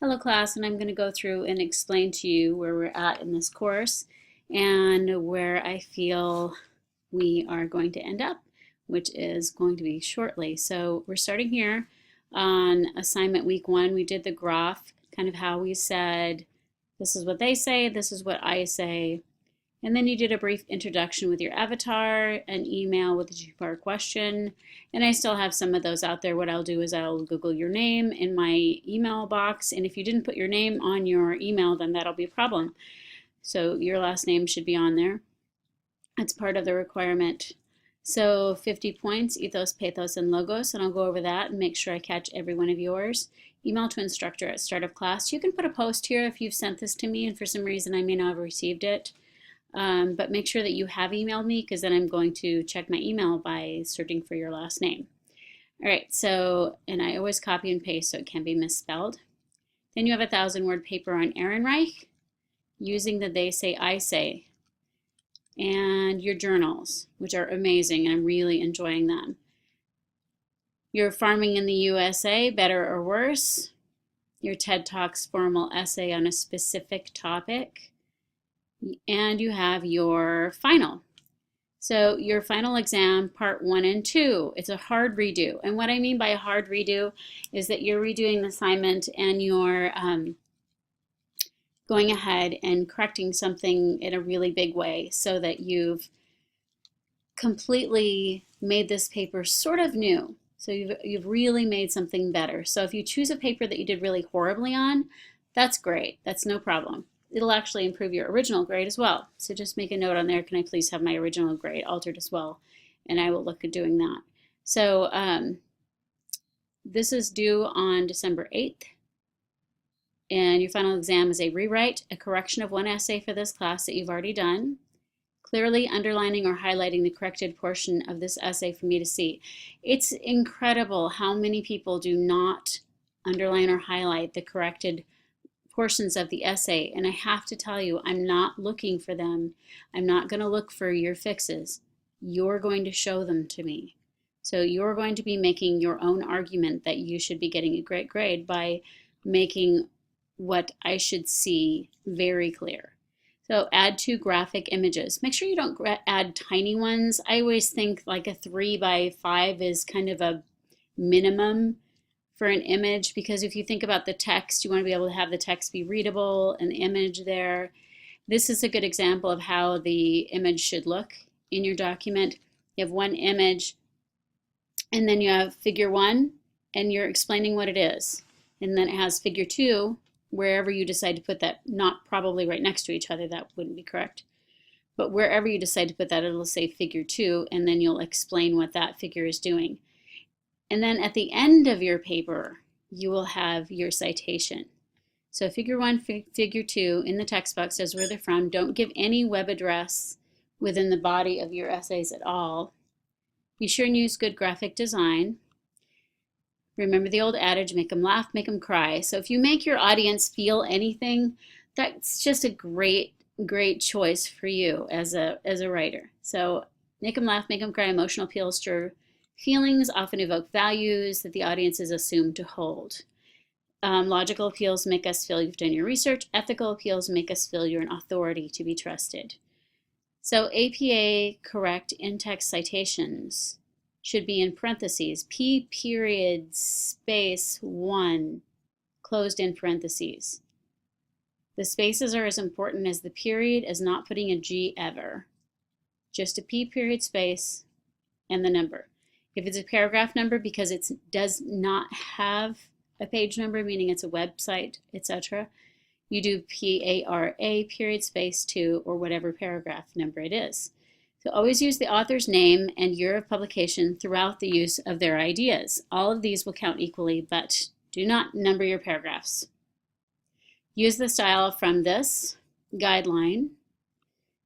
Hello class, and I'm going to go through and explain to you where we're at in this course and where I feel we are going to end up, which is going to be shortly. So we're starting here on assignment week 1. We did the graph, kind of how we said, this is what they say, this is what I say. And then you did a brief introduction with your avatar, an email with a two-part question, and I still have some of those out there. What I'll do is I'll Google your name in my email box, and if you didn't put your name on your email, then that'll be a problem. So your last name should be on there. That's part of the requirement. So 50 points, ethos, pathos, and logos, and I'll go over that and make sure I catch every one of yours. Email to instructor at start of class. You can put a post here if you've sent this to me and for some reason I may not have received it. But make sure that you have emailed me, because then I'm going to check my email by searching for your last name. All right, so, and I always copy and paste so it can be misspelled. Then you have a 1,000-word paper on Ehrenreich using the they say, I say, and your journals, which are amazing, and I'm really enjoying them. Your farming in the USA, better or worse. Your TED Talks formal essay on a specific topic. And you have your final. So your final exam, part 1 and 2, it's a hard redo. And what I mean by a hard redo is that you're redoing the assignment and you're going ahead and correcting something in a really big way so that you've completely made this paper sort of new. So you've really made something better. So if you choose a paper that you did really horribly on, that's great. That's no problem. It'll actually improve your original grade as well. So just make a note on there, can I please have my original grade altered as well? And I will look at doing that. So this is due on December 8th. And your final exam is a rewrite, a correction of one essay for this class that you've already done, clearly underlining or highlighting the corrected portion of this essay for me to see. It's incredible how many people do not underline or highlight the corrected portions of the essay, and I have to tell you, I'm not looking for them. I'm not going to look for your fixes. You're going to show them to me. So you're going to be making your own argument that you should be getting a great grade by making what I should see very clear. So add 2 graphic images. Make sure you don't add tiny ones. I always think like a 3 by 5 is kind of a minimum for an image, because if you think about the text, you want to be able to have the text be readable and the image there. This is a good example of how the image should look in your document. You have one image, and then you have figure 1, and you're explaining what it is. And then it has figure 2, wherever you decide to put that, not probably right next to each other, that wouldn't be correct. But wherever you decide to put that, it'll say figure 2, and then you'll explain what that figure is doing. And then at the end of your paper, you will have your citation. So figure 1, figure 2, in the text box says where they're from. Don't give any web address within the body of your essays at all. Be sure and use good graphic design. Remember the old adage, make them laugh, make them cry. So if you make your audience feel anything, that's just a great choice for you as a writer. So make them laugh, make them cry. Emotional appeals to feelings often evoke values that the audience is assumed to hold. Logical appeals make us feel you've done your research. Ethical appeals make us feel you're an authority to be trusted. So APA correct in-text citations should be in parentheses, P period space 1, closed in parentheses. The spaces are as important as the period, as not putting a G ever. Just a P period space and the number. If it's a paragraph number, because it does not have a page number, meaning it's a website, etc., you do PARA period space 2 or whatever paragraph number it is. So always use the author's name and year of publication throughout the use of their ideas. All of these will count equally, but do not number your paragraphs. Use the style from this guideline.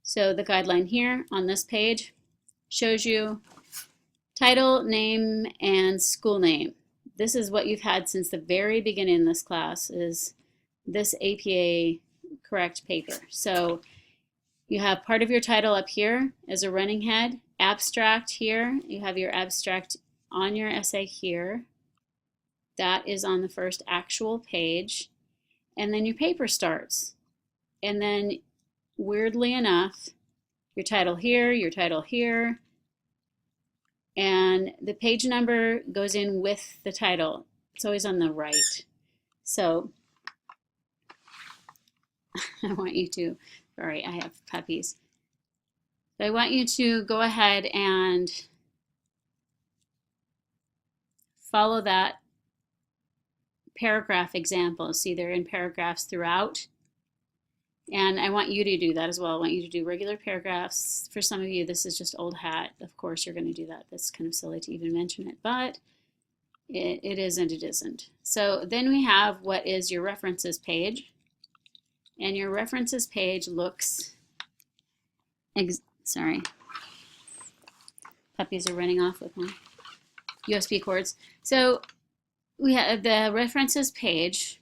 So the guideline here on this page shows you title, name, and school name. This is what you've had since the very beginning of this class, is this APA correct paper. So you have part of your title up here as a running head, abstract here. You have your abstract on your essay here. That is on the first actual page. and then your paper starts. And then, weirdly enough, your title here, and the page number goes in with the title. It's always on the right. So I want you to, sorry, I have puppies. So I want you to go ahead and follow that paragraph example. See, they're in paragraphs throughout. And I want you to do that as well. I want you to do regular paragraphs. For some of you, this is just old hat. Of course, you're going to do that. That's kind of silly to even mention it, but it is and it isn't. So then we have what is your references page. And your references page looks, sorry, puppies are running off with my USB cords. So we have the references page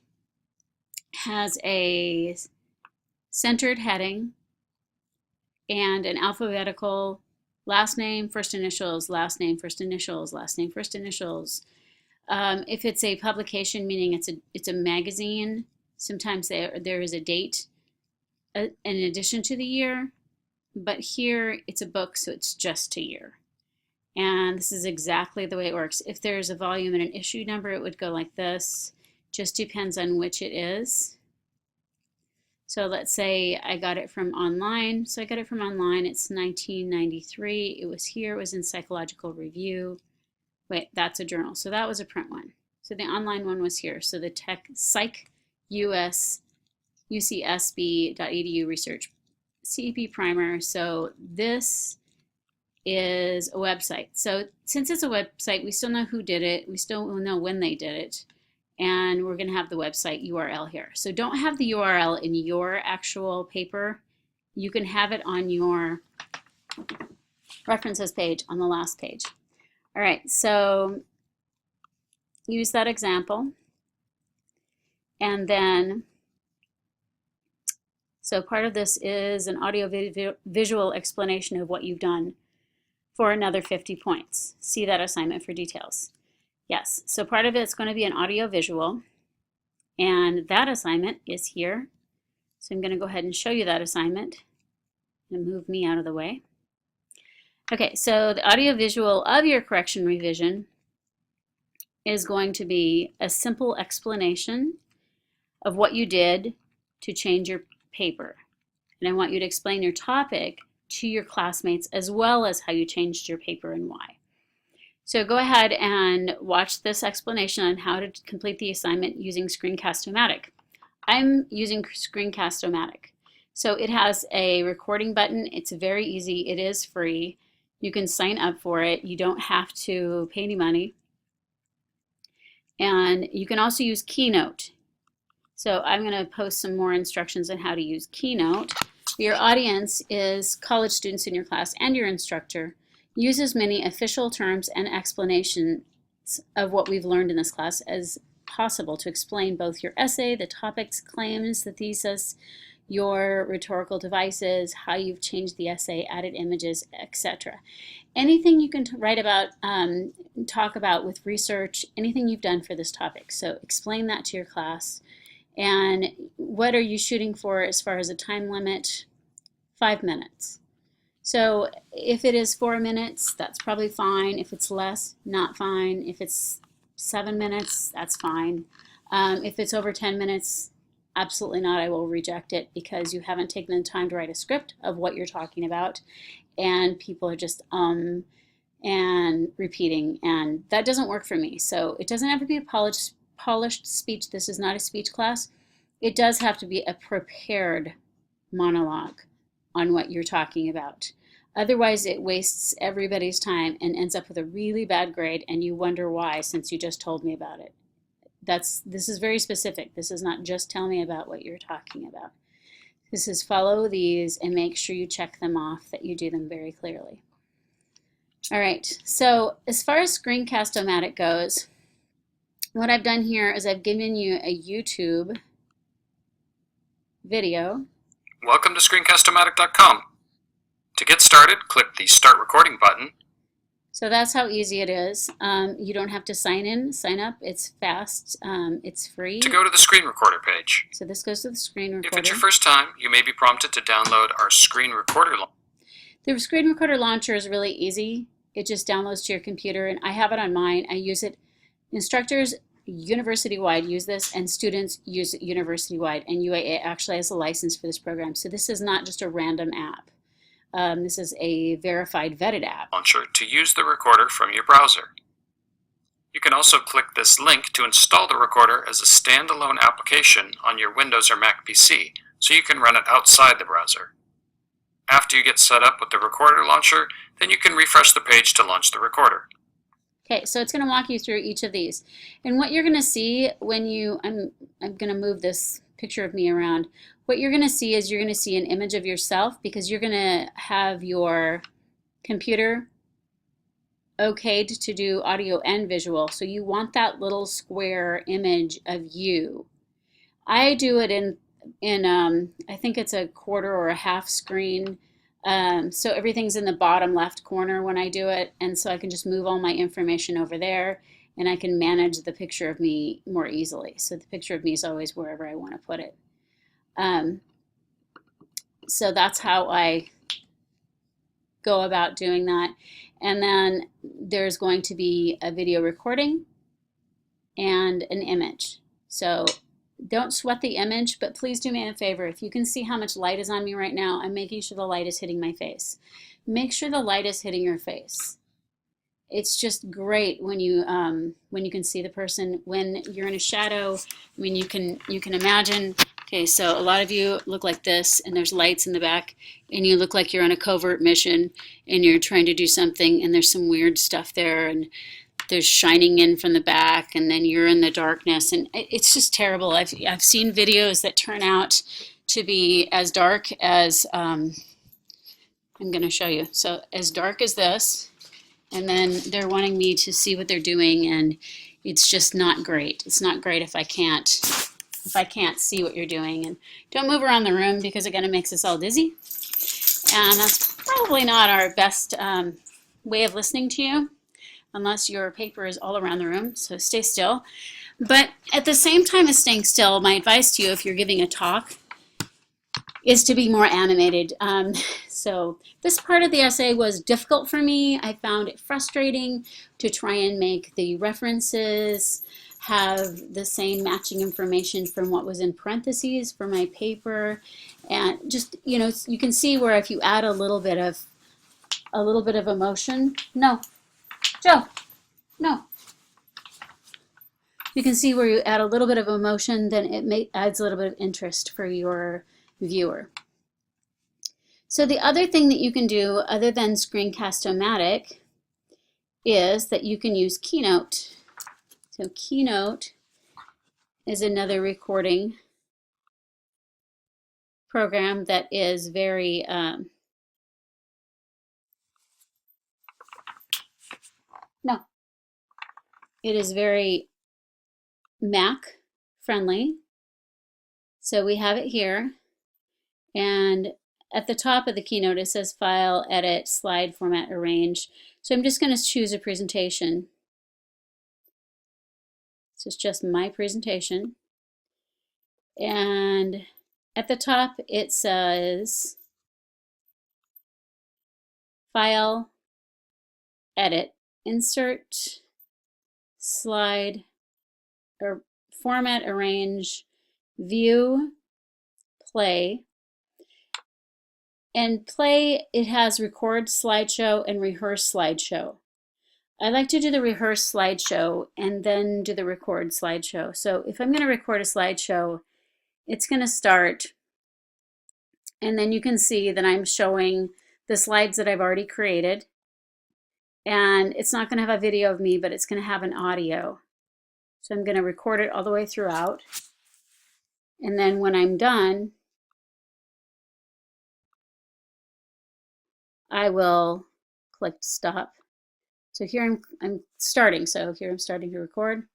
has a centered heading and an alphabetical last name, first initials, last name, first initials, last name, first initials. If it's a publication, meaning it's a magazine, sometimes there is a date in addition to the year, but here it's a book, so it's just a year. And this is exactly the way it works. If there's a volume and an issue number, it would go like this. Just depends on which it is. So let's say I got it from online. So I got it from online. It's 1993. It was here. It was in Psychological Review. Wait, that's a journal. So that was a print one. So the online one was here. So the Psych US UCSB.edu research CEP primer. So this is a website. So since it's a website, we still know who did it. We still know when they did it. And we're going to have the website URL here. So don't have the URL in your actual paper. You can have it on your references page on the last page. All right, so use that example. And then, so part of this is an audio-visual explanation of what you've done for another 50 points. See that assignment for details. Yes, so part of it's going to be an audio-visual, and that assignment is here. So I'm going to go ahead and show you that assignment and move me out of the way. Okay, so the audio-visual of your correction revision is going to be a simple explanation of what you did to change your paper. And I want you to explain your topic to your classmates as well as how you changed your paper and why. So go ahead and watch this explanation on how to complete the assignment using Screencast-O-Matic. I'm using Screencast-O-Matic. So it has a recording button. It's very easy. It is free. You can sign up for it. You don't have to pay any money. And you can also use Keynote. So I'm going to post some more instructions on how to use Keynote. Your audience is college students in your class and your instructor. Use as many official terms and explanations of what we've learned in this class as possible to explain both your essay, the topics, claims, the thesis, your rhetorical devices, how you've changed the essay, added images, etc. Anything you can write about, talk about with research, anything you've done for this topic. So explain that to your class. And what are you shooting for as far as a time limit? 5 minutes. So if it is 4 minutes, that's probably fine. If it's less, not fine. If it's 7 minutes, that's fine. If it's over 10 minutes, absolutely not. I will reject it because you haven't taken the time to write a script of what you're talking about, and people are just and repeating, and that doesn't work for me. So it doesn't have to be a polished speech. This is not a speech class. It does have to be a prepared monologue on what you're talking about. Otherwise, it wastes everybody's time and ends up with a really bad grade, and you wonder why, since you just told me about it. This is very specific. This is not just tell me about what you're talking about. This is follow these and make sure you check them off, that you do them very clearly. All right, so as far as Screencast-O-Matic goes, what I've done here is I've given you a YouTube video. Welcome to Screencast-O-Matic.com. To get started, click the Start Recording button. So that's how easy it is. You don't have to sign up. It's fast. It's free. To go to the screen recorder page. So this goes to the screen recorder. If it's your first time, you may be prompted to download our screen recorder. The screen recorder launcher is really easy. It just downloads to your computer, and I have it on mine. I use it. Instructors university-wide use this, and students use it university-wide, and UAA actually has a license for this program. So this is not just a random app. This is a verified, vetted app. Launcher to use the recorder from your browser. You can also click this link to install the recorder as a standalone application on your Windows or Mac PC, so you can run it outside the browser. After you get set up with the recorder launcher, then you can refresh the page to launch the recorder. Okay, so it's going to walk you through each of these. And what you're going to see when you, I'm going to move this picture of me around. What you're going to see is you're going to see an image of yourself, because you're going to have your computer okayed to do audio and visual. So you want that little square image of you. I do it in I think it's a quarter or a half screen. So everything's in the bottom left corner when I do it, and so I can just move all my information over there, and I can manage the picture of me more easily. So the picture of me is always wherever I want to put it. So that's how I go about doing that. And then there's going to be a video recording and an image. So don't sweat the image, but please do me a favor. If you can see how much light is on me right now, I'm making sure the light is hitting my face. Make sure the light is hitting your face. It's just great when you can see the person. When you're in a shadow, I mean, you can imagine. Okay, so a lot of you look like this, and there's lights in the back, and you look like you're on a covert mission, and you're trying to do something, and there's some weird stuff there, and there's shining in from the back, and then you're in the darkness, and it's just terrible. I've seen videos that turn out to be as dark as I'm going to show you. So as dark as this, and then they're wanting me to see what they're doing, and it's just not great. It's not great if I can't see what you're doing. And don't move around the room, because again, it makes us all dizzy, and that's probably not our best way of listening to you, unless your paper is all around the room, so stay still. But at the same time as staying still, my advice to you if you're giving a talk is to be more animated. So this part of the essay was difficult for me. I found it frustrating to try and make the references have the same matching information from what was in parentheses for my paper. And just, you know, you can see where if you add a little bit of emotion, no. Joe, no. You can see where you add a little bit of emotion, then it adds a little bit of interest for your viewer. So the other thing that you can do, other than Screencast-O-Matic, is that you can use Keynote. So Keynote is another recording program that is very it is very Mac friendly. So we have it here, and at the top of the Keynote it says File, Edit, Slide, Format, Arrange. So I'm just going to choose a presentation. This is just my presentation, and at the top it says File, Edit, Insert, Slide, or Format, Arrange, View, Play. And Play, it has Record Slideshow and Rehearse Slideshow. I like to do the Rehearse Slideshow and then do the Record Slideshow. So if I'm going to record a slideshow, it's going to start, and then you can see that I'm showing the slides that I've already created. And it's not going to have a video of me, but it's going to have an audio. So I'm going to record it all the way throughout. And then when I'm done, I will click stop. So here I'm starting. So here I'm starting to record.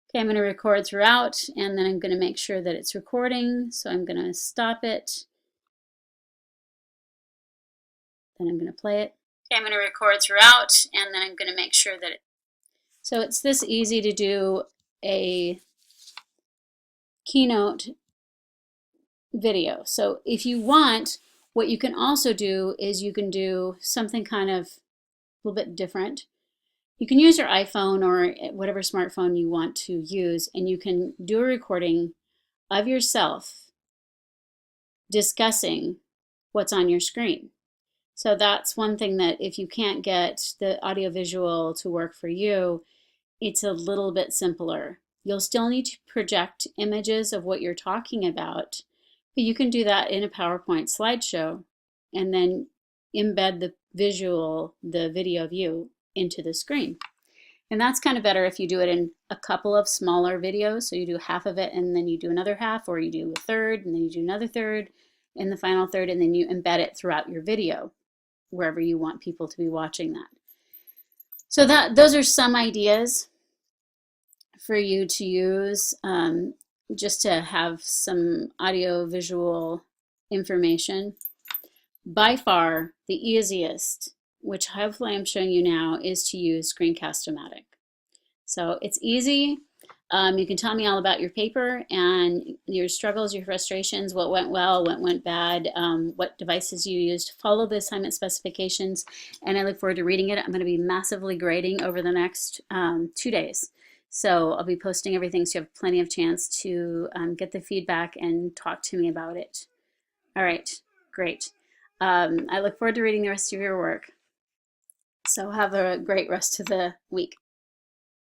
Okay, I'm going to record throughout, and then I'm going to make sure that it's recording. So I'm going to stop it. Then I'm going to play it. Okay, I'm going to record throughout, and then I'm going to make sure that so it's this easy to do a keynote video. So if you want, what you can also do is you can do something kind of a little bit different. You can use your iPhone or whatever smartphone you want to use, and you can do a recording of yourself discussing what's on your screen. So that's one thing that if you can't get the audiovisual to work for you, it's a little bit simpler. You'll still need to project images of what you're talking about, but you can do that in a PowerPoint slideshow and then embed the video of you into the screen. And that's kind of better if you do it in a couple of smaller videos. So you do half of it and then you do another half, or you do a third and then you do another third in the final third, and then you embed it throughout your video wherever you want people to be watching that. So those are some ideas for you to use just to have some audio visual information. By far the easiest, which hopefully I'm showing you now, is to use Screencast-O-Matic. So it's easy. You can tell me all about your paper and your struggles, your frustrations, what went well, what went bad, what devices you used. Follow the assignment specifications, and I look forward to reading it. I'm going to be massively grading over the next 2 days. So I'll be posting everything so you have plenty of chance to get the feedback and talk to me about it. All right, great. I look forward to reading the rest of your work. So have a great rest of the week.